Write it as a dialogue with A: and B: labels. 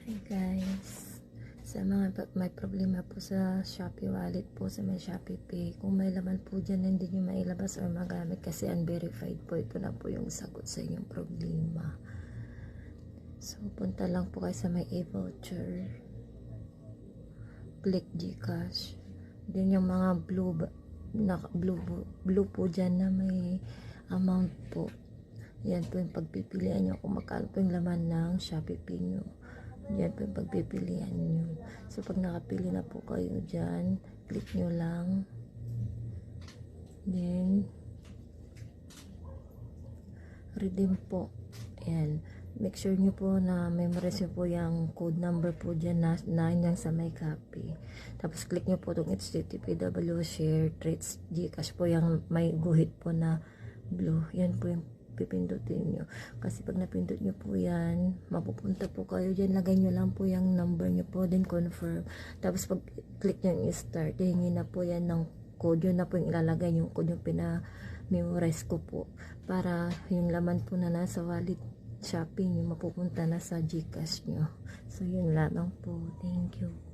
A: Hi guys, sa mga may problema po sa Shopee Wallet po, sa may Shopee Pay, kung may laman po dyan na hindi nyo mailabas or magamit kasi unverified po, ito na po yung sagot sa inyong problema. So punta lang po kayo sa may e-voucher, click Gcash, din yung mga blue po dyan na may amount po. Yan po yung pagpipilian nyo kung magkano po yung laman ng Shopee Pay nyo. Yan po yung pagpipilian nyo. So pag nakapili na po kayo dyan, click nyo lang. Then redeem po. Ayan. Make sure nyo po na memorize nyo po yung code number po dyan na 9 sa may copy. Tapos click nyo po itong http share traits Gcash po yung may guhit po na blue. Yan po yung pipindutin nyo. Kasi pag napindot nyo po yan, mapupunta po kayo dyan. Lagay nyo lang po yung number nyo po, then confirm. Tapos pag click nyo yung start, hingin na po yan ng code. Yun na po yung ilalagay yung code yung pina-memorize ko po. Para yung laman po na nasa wallet shopping nyo, mapupunta na sa Gcash nyo. So yun lamang po. Thank you.